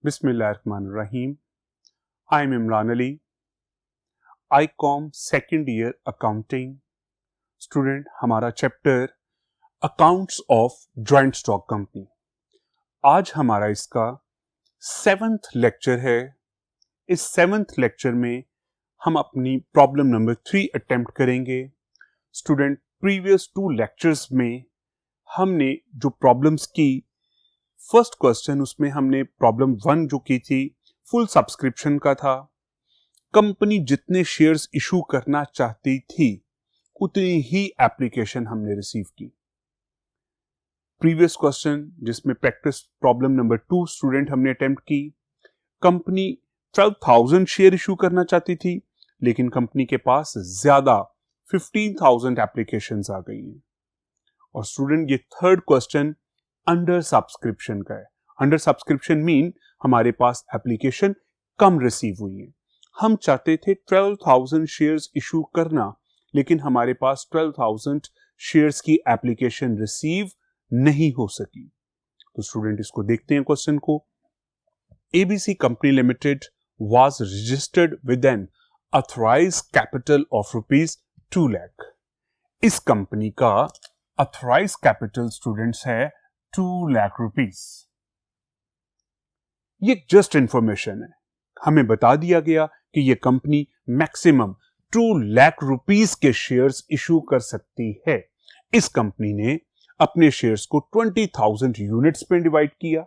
Bismillahirrahmanirrahim. I am Imran Ali. ICOM second year accounting student. हमारा chapter accounts of joint stock company. आज हमारा इसका 7th lecture है. इस 7th लेक्चर में हम अपनी प्रॉब्लम नंबर 3 अटेम्प्ट करेंगे. स्टूडेंट, प्रीवियस 2 लेक्चर्स में हमने जो प्रॉब्लम्स की, फर्स्ट क्वेश्चन उसमें हमने प्रॉब्लम 1 जो की थी फुल सब्सक्रिप्शन का था. कंपनी जितने शेयर्स इशू करना चाहती थी उतनी ही एप्लीकेशन हमने रिसीव की. प्रीवियस क्वेश्चन जिसमें प्रैक्टिस प्रॉब्लम नंबर 2 स्टूडेंट हमने अटेम्प्ट की. कंपनी 12,000 शेयर इशू करना चाहती थी, लेकिन कंपनी के पास ज्यादा 15,000 एप्लीकेशंस आ गई हैं. और स्टूडेंट, ये थर्ड क्वेश्चन अंडर सब्सक्रिप्शन का है. अंडर सब्सक्रिप्शन मीन हमारे पास एप्लीकेशन कम रिसीव हुई है. हम चाहते थे 12,000 शेयर्स इशू करना, लेकिन हमारे पास 12,000 शेयर्स की एप्लीकेशन रिसीव नहीं हो सकी. तो स्टूडेंट, इसको देखते हैं क्वेश्चन को. ABC company limited was registered with N authorised capital of ₹2 lakh. इस कंपनी का ऑथराइज्ड कैपिटल स्टूडेंट्स है 2 लाख रुपीस. ये जस्ट इंफॉर्मेशन है. हमें बता दिया गया कि ये कंपनी मैक्सिमम 2 लाख रुपीस के शेयर्स इशू कर सकती है. इस कंपनी ने अपने शेयर्स को 20,000 यूनिट्स पे डिवाइड किया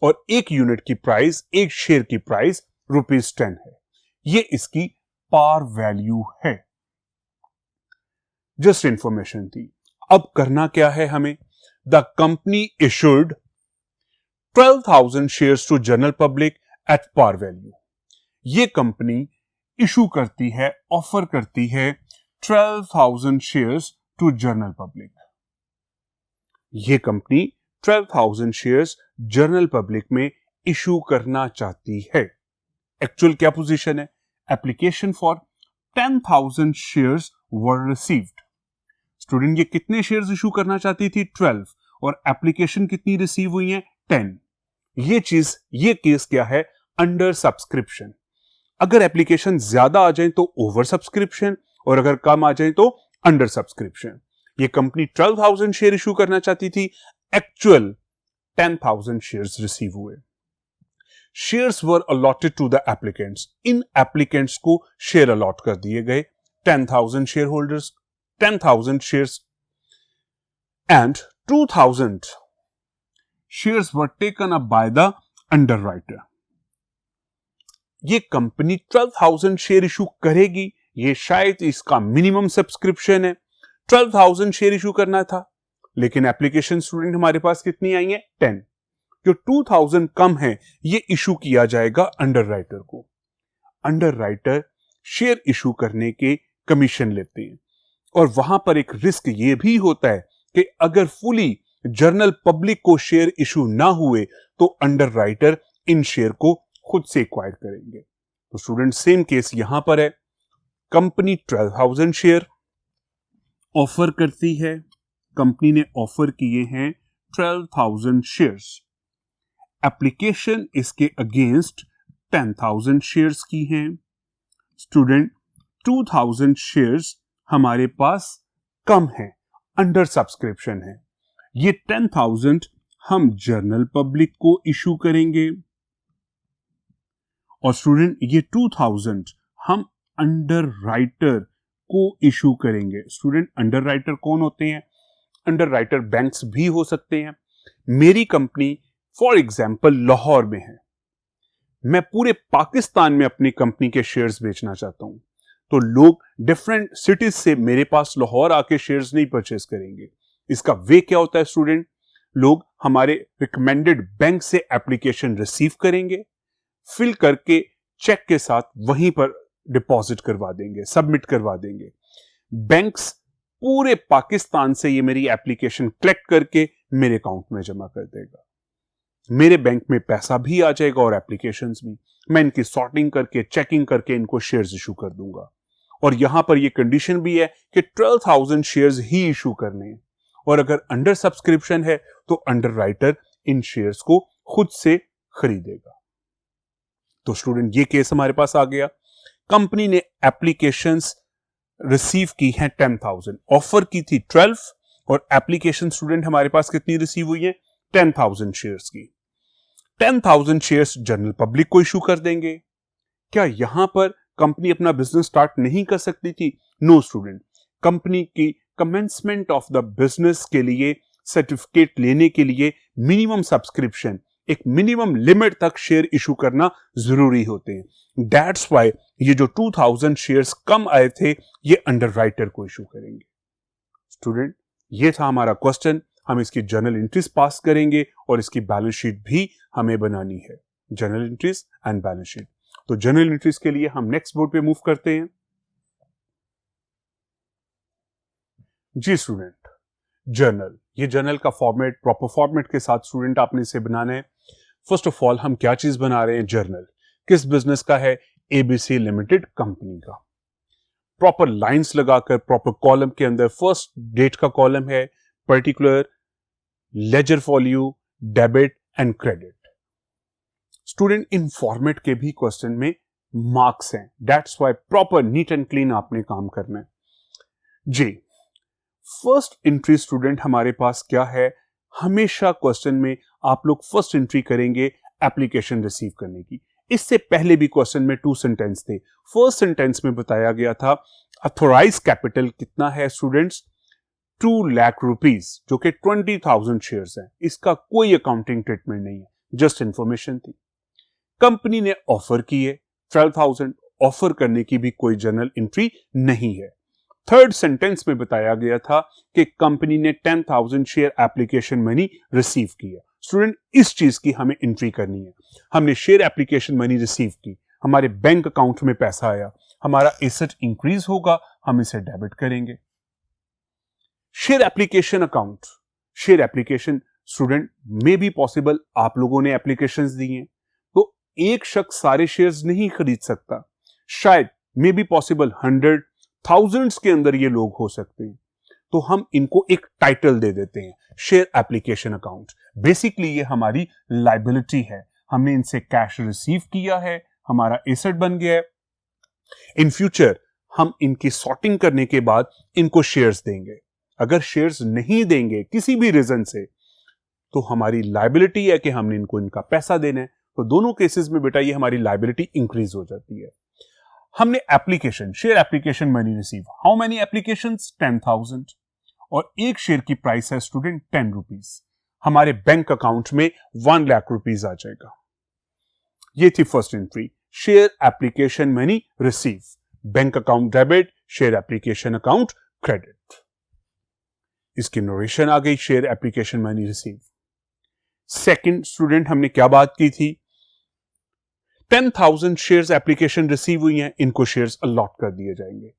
और एक यूनिट की प्राइस, एक शेयर की प्राइस ₹10 है. ये इसकी पार वैल्यू है. जस्ट इंफॉर्मेशन थी. अब करना क्या है हमें? The company issued 12,000 shares to general public at par value. ये कंपनी इशू करती है, ऑफर करती है 12,000 शेयर्स टू जनरल पब्लिक. ये कंपनी 12,000 शेयर्स जनरल पब्लिक में इशू करना चाहती है. एक्चुअल क्या पोजीशन है? Application for 10,000 shares were received. Student, ये कितने शेयर्स इशू करना चाहती थी? 12. और एप्लीकेशन कितनी रिसीव हुई है? 10. ये केस क्या है? Under subscription. अगर एप्लीकेशन ज्यादा आ जाए तो ओवर सब्सक्रिप्शन, और अगर कम आ जाए तो अंडर सब्सक्रिप्शन. ये कंपनी 12,000 शेयर इशू करना चाहती थी, एक्चुअल 10,000 शेयर्स रिसीव हुए. Shares were allotted to the applicants. इन एप्लीकेंट्स को शेयर अलॉट कर दिए गए. 10,000 share holders, 10,000 shares and 2,000 shares were taken up by the underwriter. ये कंपनी 12,000 शेयर इशू करेगी. ये शायद इसका मिनिमम सब्सक्रिप्शन है. 12,000 शेयर इशू करना था, लेकिन एप्लीकेशन स्टूडेंट हमारे पास कितनी आई है? 10. जो 2,000 कम है ये इशू किया जाएगा अंडरराइटर को. अंडरराइटर शेयर इशू करने के कमीशन लेते हैं, और वहां पर एक रिस्क ये भी होता है कि अगर फुली जनरल पब्लिक को शेयर इशू ना हुए तो अंडरराइटर इन शेयर को खुद से एक्वायर करेंगे. तो स्टूडेंट, सेम केस यहां पर है. कंपनी 12,000 शेयर ऑफर करती है. कंपनी ने ऑफर किए हैं 12,000 शेयर्स. एप्लीकेशन इसके अगेंस्ट 10,000 शेयर्स की हैं. स्टूडेंट, 2,000 शेयर्स हमारे पास कम है, अंडर सब्सक्रिप्शन है. ये 10,000 हम जनरल पब्लिक को इशू करेंगे, और स्टूडेंट ये 2,000 हम अंडरराइटर को इशू करेंगे. स्टूडेंट, अंडरराइटर कौन होते हैं? अंडरराइटर बैंक्स भी हो सकते हैं. मेरी कंपनी फॉर एग्जांपल लाहौर में है. मैं पूरे पाकिस्तान में अपनी कंपनी के शेयर्स बेचना चाहता हूं, तो लोग डिफरेंट सिटीज से मेरे पास लाहौर आके शेयर्स नहीं परचेस करेंगे. इसका वे क्या होता है स्टूडेंट? लोग हमारे रिकमेंडेड बैंक से एप्लीकेशन रिसीव करेंगे, फिल करके चेक के साथ वहीं पर डिपॉजिट करवा देंगे, सबमिट करवा देंगे. बैंक्स पूरे पाकिस्तान से ये मेरी एप्लीकेशन कलेक्ट करके मेरे अकाउंट में जमा कर देगा. मेरे बैंक में पैसा भी आ जाएगा और एप्लीकेशंस भी. मैं इनकी सॉर्टिंग करके, चेकिंग करके इनको शेयर्स इशू कर दूंगा. और यहां पर ये कंडीशन भी है कि 12,000 शेयर्स ही इशू करने हैं, और अगर अंडर सब्सक्रिप्शन है तो अंडरराइटर इन शेयर्स को खुद से खरीदेगा. तो स्टूडेंट ये केस हमारे पास आ गया। कंपनी ने एप्लीकेशंस रिसीव की हैं 10,000, ऑफर की थी 12 और एप्लीकेशन स्टूडेंट हमारे पास कितनी रिसीव हुई है 10,000 शेयर्स की। 10,000 शेयर्स जनरल पब्लिक को इशू कर देंगे। क्या यहां पर कंपनी अपना बिजनेस स्टार्ट नहीं कर सकती थी? नो स्टूडेंट, कंपनी की कमेंसमेंट ऑफ द बिजनेस के लिए सर्टिफिकेट लेने के लिए मिनिमम सब्सक्रिप्शन, एक मिनिमम लिमिट तक शेयर इशू करना जरूरी होते हैं। दैट्स वाई ये जो 2000 शेयर्स कम आए थे ये अंडरराइटर को इशू करेंगे। स्टूडेंट ये था हमारा क्वेश्चन, हम इसकी जर्नल एंट्रीज पास करेंगे और इसकी बैलेंस शीट भी हमें बनानी है, journal entries and balance sheet. तो जर्नल एंट्रीज के लिए हम नेक्स्ट बोर्ड पे मूव करते हैं। जी स्टूडेंट, जर्नल, ये जर्नल का फॉर्मेट प्रॉपर फॉर्मेट के साथ स्टूडेंट आपने इसे बनाना है। फर्स्ट ऑफ ऑल हम क्या चीज बना रहे हैं? जर्नल किस बिजनेस का है? एबीसी लिमिटेड कंपनी का। प्रॉपर लाइंस लगाकर प्रॉपर कॉलम के अंदर फर्स्ट डेट का कॉलम है, particular, ledger folio, debit and credit. Student इन फॉर्मेट के भी क्वेश्चन में मार्क्स हैं, that's why proper neat and clean आपने काम करना है। जी, फर्स्ट एंट्री स्टूडेंट हमारे पास क्या है? हमेशा क्वेश्चन में आप लोग फर्स्ट एंट्री करेंगे एप्लीकेशन रिसीव करने की। इससे पहले भी क्वेश्चन में 2 सेंटेंस थे। फर्स्ट सेंटेंस में बताया गया था अथोराइज कैपिटल कितना है स्टूडेंट्स? 2 लाख रुपीस, जो कि 20,000 शेयर्स हैं। इसका कोई अकाउंटिंग ट्रीटमेंट नहीं है, जस्ट इंफॉर्मेशन थी। कंपनी ने ऑफर की है 12,000, ऑफर करने की भी कोई जर्नल एंट्री नहीं है। थर्ड सेंटेंस में बताया गया था कि कंपनी ने 10,000 शेयर एप्लीकेशन मनी रिसीव की है। स्टूडेंट इस चीज की हमें एंट्री करनी है। हमने शेयर एप्लीकेशन मनी रिसीव की, हमारे बैंक अकाउंट में पैसा आया, हमारा एसेट इंक्रीज होगा, हम इसे डेबिट करेंगे। Share application account, share application student में भी पॉसिबल आप लोगों ने एप्लीकेशंस दी हैं, तो एक शख्स सारे शेयर्स नहीं खरीद सकता। शायद मे बी पॉसिबल 100 थाउजेंड्स के अंदर ये लोग हो सकते हैं, तो हम इनको एक टाइटल दे देते हैं, शेयर एप्लीकेशन अकाउंट। बेसिकली ये हमारी लायबिलिटी है, हमने इनसे कैश रिसीव किया है, हमारा एसेट बन गया है। इन फ्यूचर हम इनकी सॉर्टिंग करने के बाद इनको शेयर्स देंगे। अगर शेयर्स नहीं देंगे किसी भी रीजन से, तो हमारी लायबिलिटी है कि हमने इनको इनका पैसा देना है। तो दोनों केसेस में बेटा ये हमारी लायबिलिटी इंक्रीज हो जाती है। हमने application, share application money receive, how many applications? 10,000, और एक शेयर की प्राइस है स्टूडेंट 10 रुपीज। हमारे बैंक अकाउंट में 1 लाख रुपीज आ जाएगा। ये थी first entry, share application money receive, bank account debit, share application account credit. इसकी नोरेशन आ गई, share application money receive. Second student हमने क्या बात की थी? 10,000 शेयर्स एप्लीकेशन रिसीव हुई हैं, इनको शेयर्स अलॉट कर दिए जाएंगे।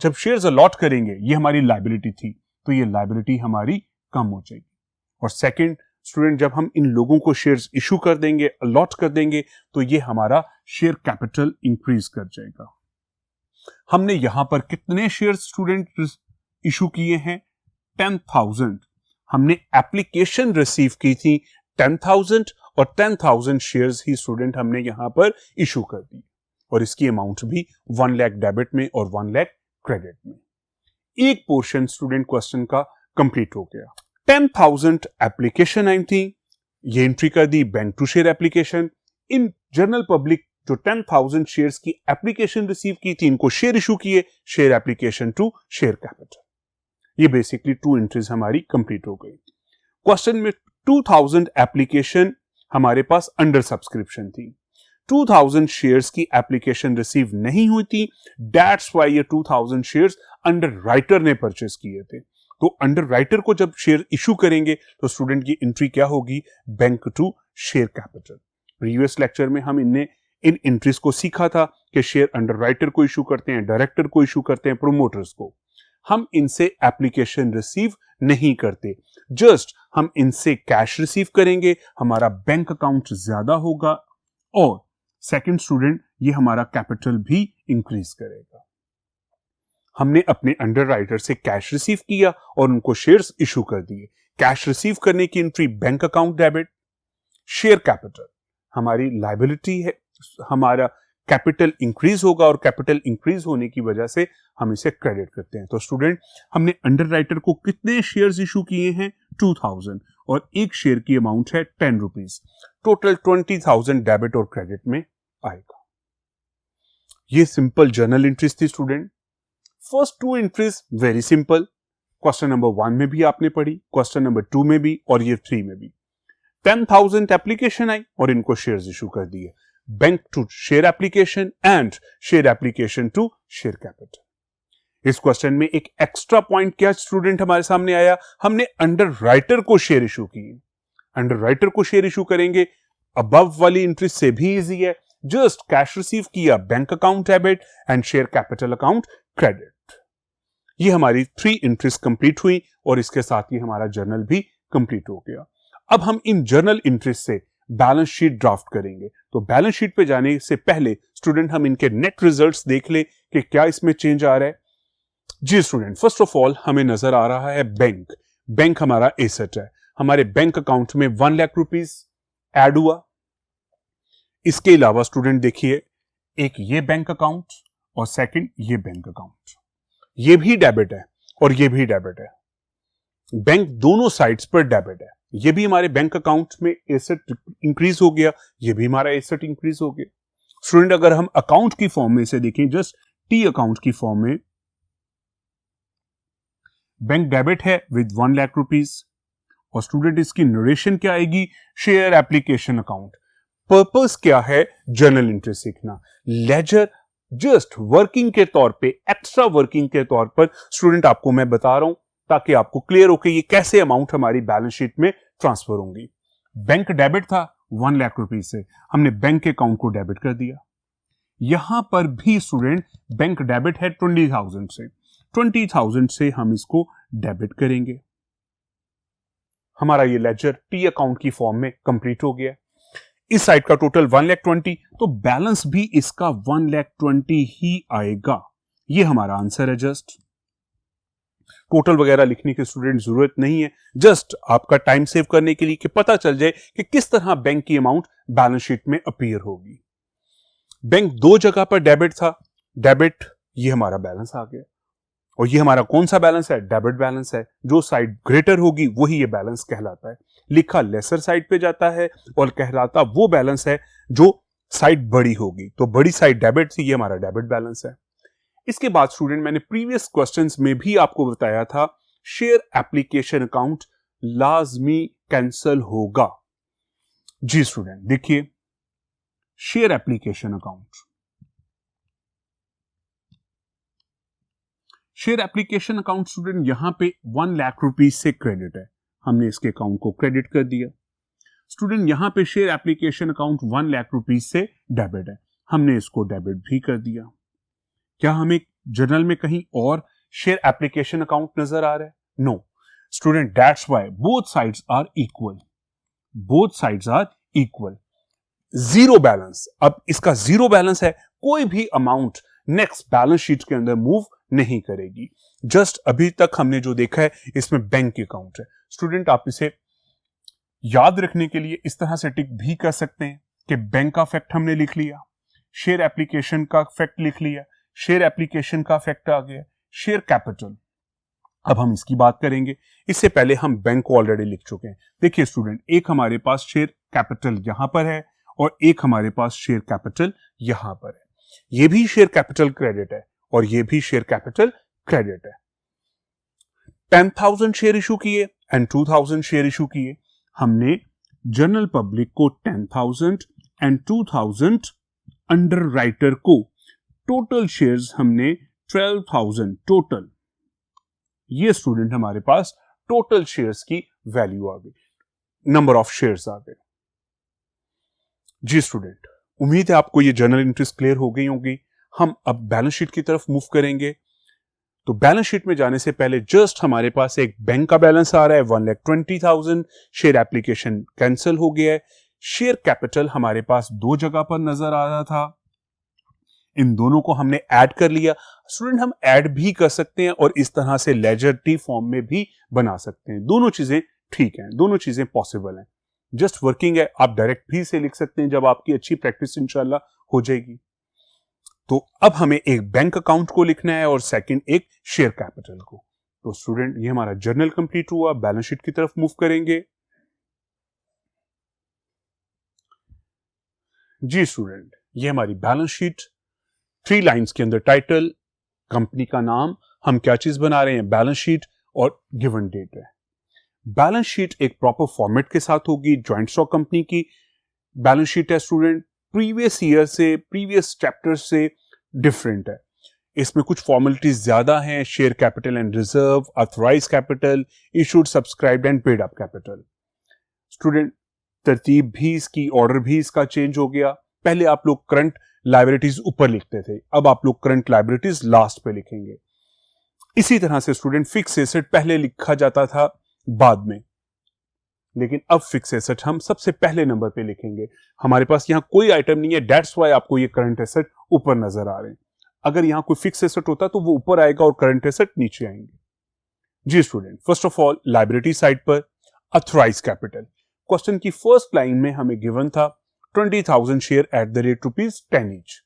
जब शेयर्स अलॉट करेंगे, ये हमारी लायबिलिटी थी, तो ये लायबिलिटी हमारी कम हो जाएगी। और सेकंड स्टूडेंट जब हम इन लोगों को शेयर्स इशू कर देंगे, अलॉट कर देंगे, तो ये हमारा शेयर कैपिटल इंक्रीज कर जाएगा। हमने यहां पर कितने शेयर्स स्टूडेंट इशू किए हैं? 10,000। हमने एप्लीकेशन रिसीव की थी 10,000 और 10,000 शेयर्स ही स्टूडेंट हमने यहां पर इशू कर दी, और इसकी अमाउंट भी 1 लाख डेबिट में और 1 लाख क्रेडिट में। एक पोर्शन स्टूडेंट क्वेश्चन का कंप्लीट हो गया। 10,000 एप्लीकेशन आई थी, ये एंट्री कर दी bank to share application. In general public जो 10,000 शेयर्स की एप्लीकेशन रिसीव की थी, इनको शेयर इशू किए, share application to share capital. ये बेसिकली 2 एंट्रीज हमारी कंप्लीट हो गई। क्वेश्चन में 2000 एप्लीकेशन हमारे पास अंडर सब्सक्रिप्शन थी, 2000 शेयर्स की एप्लीकेशन रिसीव नहीं हुई थी, दैट्स व्हाई ये 2000 शेयर्स अंडर राइटर ने परचेस किए थे। तो अंडर राइटर को जब शेयर इशू करेंगे तो स्टूडेंट की एंट्री क्या होगी? Bank to share capital. Previous lecture में हम इन एंट्रीज को सीखा था कि शेयर अंडर राइटर को इशू करते हैं, डायरेक्टर को इशू करते हैं, प्रोमोटर्स को। हम इनसे एप्लीकेशन रिसीव नहीं करते, जस्ट हम इनसे कैश रिसीव करेंगे, हमारा बैंक अकाउंट ज्यादा होगा, और सेकंड स्टूडेंट ये हमारा कैपिटल भी इंक्रीज करेगा। हमने अपने अंडर राइटर से कैश रिसीव किया और उनको शेयर्स इशू कर दिए। कैश रिसीव करने की entry bank account debit, share capital, हमारी लायबिलिटी है, हमारा कैपिटल इंक्रीज होगा और कैपिटल इंक्रीज होने की वजह से हम इसे क्रेडिट करते हैं। तो स्टूडेंट, हमने अंडरराइटर को कितने शेयर्स इशू किए हैं? 2000, और एक शेयर की अमाउंट है 10 रुपीज। टोटल 20,000 डेबिट और क्रेडिट में आएगा। ये सिंपल जर्नल एंट्रीज थी student. First 2 entries very simple, question number 1 में भी आपने पढ़ी, क्वेश्चन नंबर 2 में भी और ये 3 में भी। 10,000 एप्लीकेशन आई और इनको शेयर्स इशू कर दिए। Bank to share application and share application to share capital. इस क्वेश्चन में एक एक्स्ट्रा पॉइंट क्या स्टूडेंट हमारे सामने आया? हमने अंडरराइटर को शेयर इशू किए। अंडरराइटर को शेयर इशू करेंगे, अबव वाली एंट्री से भी इजी है। जस्ट कैश रिसीव किया, bank account debit and share capital account credit. ये हमारी 3 एंट्रीज कंप्लीट हुई और इसके साथ ही हमारा जर्नल भी कंप्लीट हो गया। अब हम इन जर्नल एंट्रीज से बैलेंस शीट ड्राफ्ट करेंगे। तो बैलेंस शीट पे जाने से पहले स्टूडेंट हम इनके नेट रिजल्ट्स देख ले कि क्या इसमें चेंज आ रहा है। जी स्टूडेंट, फर्स्ट ऑफ ऑल हमें नजर आ रहा है बैंक। बैंक हमारा एसेट है। हमारे बैंक अकाउंट में 1 लाख रुपीस ऐड हुआ। इसके अलावा स्टूडेंट देखिए, एक ये बैंक अकाउंट और सेकंड ये बैंक अकाउंट, ये भी डेबिट है और ये भी डेबिट है। बैंक दोनों साइड्स पर डेबिट है। ये भी हमारे बैंक अकाउंट में एसेट इंक्रीज हो गया, ये भी हमारा एसेट इंक्रीज हो गया। स्टूडेंट, अगर हम अकाउंट की फॉर्म में इसे देखें, जस्ट टी अकाउंट की फॉर्म में, बैंक डेबिट है विद 1 लाख रुपीस और स्टूडेंट इसकी नरेशन क्या आएगी? Share application account. पर्पस क्या है? जर्नल एंट्री सीखना। लेजर जस्ट वर्किंग के तौर पे, एक्स्ट्रा वर्किंग के तौर पर स्टूडेंट आपको मैं बता रहा हूं ताकि आपको क्लियर हो कि ये कैसे अमाउंट हमारी बैलेंस शीट में ट्रांसफर होंगी। बैंक डेबिट था 1 लाख रुपीस से, हमने बैंक अकाउंट को डेबिट कर दिया। यहां पर भी स्टूडेंट बैंक डेबिट है 20,000 से, 20,000 से हम इसको डेबिट करेंगे। हमारा ये लेजर टी अकाउंट की फॉर्म में कंप्लीट हो गया। इस साइड का टोटल 1,20,000, तो बैलेंस भी इसका 1,20,000 ही आएगा। ये हमारा आंसर है। जस्ट टोटल वगैरह लिखने की स्टूडेंट जरूरत नहीं है, जस्ट आपका टाइम सेव करने के लिए कि पता चल जाए कि किस तरह बैंक की अमाउंट बैलेंस शीट में अपीयर होगी। बैंक 2 जगह पर डेबिट था, डेबिट ये हमारा बैलेंस आ गया और ये हमारा कौन सा बैलेंस है? डेबिट बैलेंस है। जो साइड ग्रेटर होगी वही ये बैलेंस कहलाता है। लिखा लेसर साइड पे जाता है और कहलाता वो बैलेंस है जो साइड बड़ी होगी। तो बड़ी साइड डेबिट थी, ये हमारा डेबिट बैलेंस है। इसके बाद स्टूडेंट, मैंने प्रीवियस क्वेश्चंस में भी आपको बताया था, शेयर एप्लीकेशन अकाउंट लाजमी कैंसिल होगा। जी स्टूडेंट देखिए, share application account, share application account student यहां पे 1 लाख रुपीस से क्रेडिट है, हमने इसके अकाउंट को क्रेडिट कर दिया। स्टूडेंट यहां पे share application account 1 lakh rupees से डेबिट है, हमने इसको डेबिट भी कर दिया। क्या हमें जर्नल में कहीं और शेयर एप्लीकेशन अकाउंट नजर आ रहा है? No student, that's why both sides are equal, both sides are equal. Zero balance, अब इसका जीरो बैलेंस है, कोई भी अमाउंट नेक्स्ट बैलेंस शीट के अंदर मूव नहीं करेगी। जस्ट अभी तक हमने जो देखा है इसमें बैंक अकाउंट है। स्टूडेंट आप इसे याद रखने के लिए इस तरह से टिक भी कर सकते हैं कि बैंक का फैक्ट हमने लिख लिया, शेयर एप्लीकेशन का फैक्ट लिख लिया, शेयर एप्लीकेशन का फैक्ट आ गया, शेयर कैपिटल। अब हम इसकी बात करेंगे, इससे पहले हम बैंक को ऑलरेडी लिख चुके हैं। देखिए स्टूडेंट, एक हमारे पास शेयर कैपिटल यहां पर है और एक हमारे पास शेयर कैपिटल यहां पर है। ये भी शेयर कैपिटल क्रेडिट है और ये भी शेयर कैपिटल क्रेडिट है। 10,000 शेयर इशू किए एंड 2,000 शेयर इशू किए। हमने जनरल पब्लिक को 10,000 एंड 2,000 अंडरराइटर को टोटल शेयर्स हमने 12,000 टोटल। ये स्टूडेंट हमारे पास टोटल शेयर्स की वैल्यू आ गई, नंबर ऑफ शेयर्स आ गए। जी स्टूडेंट, उम्मीद है आपको ये जर्नल एंट्रीज क्लियर हो गई होंगी। हम अब बैलेंस शीट की तरफ मूव करेंगे। तो बैलेंस शीट में जाने से पहले जस्ट हमारे पास एक बैंक का बैलेंस आ रहा है 1,20,000, शेयर एप्लीकेशन कैंसिल हो गया है। शेयर कैपिटल हमारे पास 2 जगह पर नजर आ रहा था, इन दोनों को हमने ऐड कर लिया। स्टूडेंट हम ऐड भी कर सकते हैं और इस तरह से लेजर टी फॉर्म में भी बना सकते हैं। दोनों चीजें ठीक हैं, दोनों चीजें पॉसिबल हैं। जस्ट वर्किंग है, आप डायरेक्ट भी से लिख सकते हैं जब आपकी अच्छी प्रैक्टिस इंशाल्लाह हो जाएगी। तो अब हमें एक बैंक अकाउंट को लिखना है और सेकंड एक शेयर कैपिटल को। तो स्टूडेंट ये हमारा जर्नल कंप्लीट हुआ, बैलेंस शीट की तरफ मूव करेंगे। जी स्टूडेंट, ये हमारी बैलेंस शीट, 3 लाइंस के अंदर टाइटल, कंपनी का नाम, हम क्या चीज बना रहे हैं, बैलेंस शीट और गिवन डेट है। बैलेंस शीट एक प्रॉपर फॉर्मेट के साथ होगी। जॉइंट स्टॉक कंपनी की बैलेंस शीट है स्टूडेंट, प्रीवियस ईयर से, प्रीवियस चैप्टर से डिफरेंट है। इसमें कुछ फॉर्मेलिटीज ज्यादा हैं, share capital and reserve, authorise capital, issued, subscribed and paid up capital. Student तरतीब भी इसकी, ऑर्डर भी इसका चेंज हो गया। पहले आप लोग करंट लायबिलिटीज ऊपर लिखते थे, अब आप लोग करंट लायबिलिटीज लास्ट पे लिखेंगे। इसी तरह से स्टूडेंट फिक्स एसेट पहले लिखा जाता था बाद में, लेकिन अब फिक्स एसेट हम सबसे पहले नंबर पे लिखेंगे। हमारे पास यहां कोई आइटम नहीं है, दैट्स वाई आपको ये करंट एसेट ऊपर नजर आ रहे हैं। अगर यहां कोई फिक्स एसेट होता तो वो ऊपर आएगा और करंट एसेट नीचे आएंगे। जी student, first of all liability side पर ऑथराइज कैपिटल। क्वेश्चन की फर्स्ट लाइन में हमें गिवन था 20,000 share at the rate ₹10 each.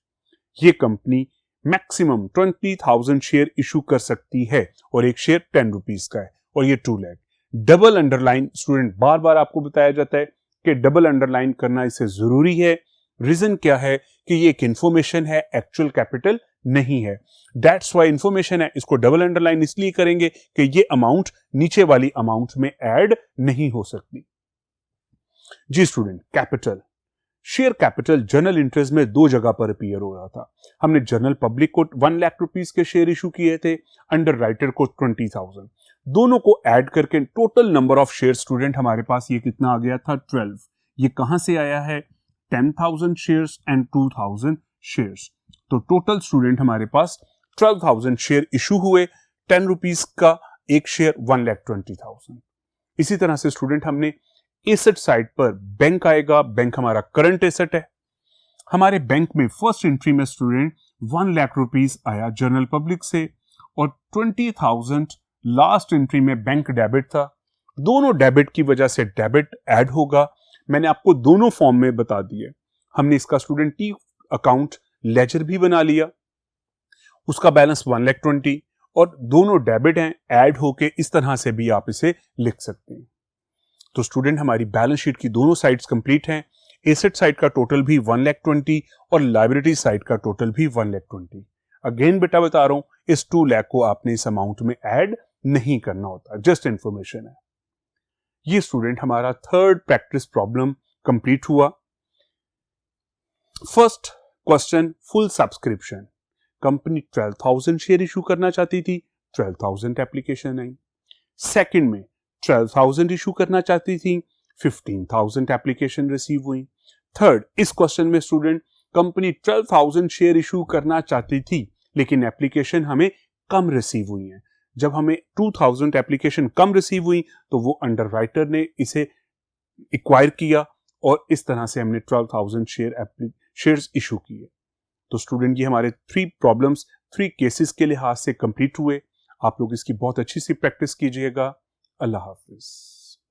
ये कंपनी मैक्सिमम 20,000 शेयर इशू कर सकती है और एक शेयर ₹10 का है और ये 2 लाख। डबल अंडरलाइन स्टूडेंट, बार बार आपको बताया जाता है कि डबल अंडरलाइन करना इससे जरूरी है। रीजन क्या है कि ये एक इंफॉर्मेशन है, एक्चुअल कैपिटल नहीं है। दैट्स वाई इंफॉर्मेशन है, इसको डबल अंडरलाइन इसलिए करेंगे कि ये अमाउंट नीचे वाली अमाउंट में ऐड नहीं हो सकती। जी student, capital, share capital general interest में 2 जगह पर अपीयर हो रहा था। हमने जनरल पब्लिक को 1 लाख रुपीस के शेयर इशू किए थे, अंडर राइटर को 20,000। दोनों को ऐड करके total number of share student हमारे पास ये कितना आ गया था, 12। ये कहां से आया है, 10,000 शेयर्स एंड 2,000 शेयर्स। तो टोटल स्टूडेंट हमारे पास 12,000 शेयर इशू हुए, ₹10 का एक शेयर, 1,20,000। इसी तरह से स्टूडेंट हमने एसेट साइड पर बैंक आएगा। बैंक हमारा करंट एसेट है। हमारे बैंक में फर्स्ट एंट्री में स्टूडेंट 1 लाख रुपीस आया जनरल पब्लिक से और 20,000 लास्ट एंट्री में बैंक डेबिट था। दोनों डेबिट की वजह से डेबिट ऐड होगा। मैंने आपको दोनों फॉर्म में बता दिए। हमने इसका स्टूडेंट टी अकाउंट लेजर भी बना लिया, उसका बैलेंस 1,20,000 और दोनों डेबिट हैं, ऐड होके इस तरह से भी आप इसे लिख सकते हैं। तो स्टूडेंट हमारी बैलेंस शीट की दोनों साइड्स कंप्लीट हैं। एसेट साइड का टोटल भी 1,20,000 और लायबिलिटी साइड का टोटल भी 1,20,000। अगेन बेटा बता रहा हूं, इस 2 लाख को आपने इस अमाउंट में ऐड नहीं करना होता, जस्ट इंफॉर्मेशन है। ये स्टूडेंट हमारा थर्ड प्रैक्टिस प्रॉब्लम कंप्लीट हुआ। First question, full subscription. Company 12,000 share issue करना चाहती थी, 12,000 एप्लीकेशन आई। सेकंड में 12,000 इशू करना चाहती थी, 15,000 एप्लीकेशन रिसीव हुई। थर्ड, इस क्वेश्चन में स्टूडेंट कंपनी 12,000 शेयर इशू करना चाहती थी लेकिन एप्लीकेशन हमें कम रिसीव हुई है। जब हमें 2,000 एप्लीकेशन कम रिसीव हुई तो वो अंडर राइटर ने इसे एक्वायर किया और इस तरह से हमने 12,000 शेयर्स इशू किए। तो स्टूडेंट ये हमारे 3 प्रॉब्लम्स 3 केसेस के लिहाज से कंप्लीट हुए। आप लोग इसकी बहुत अच्छी सी प्रैक्टिस कीजिएगा। अल्लाह हाफिज।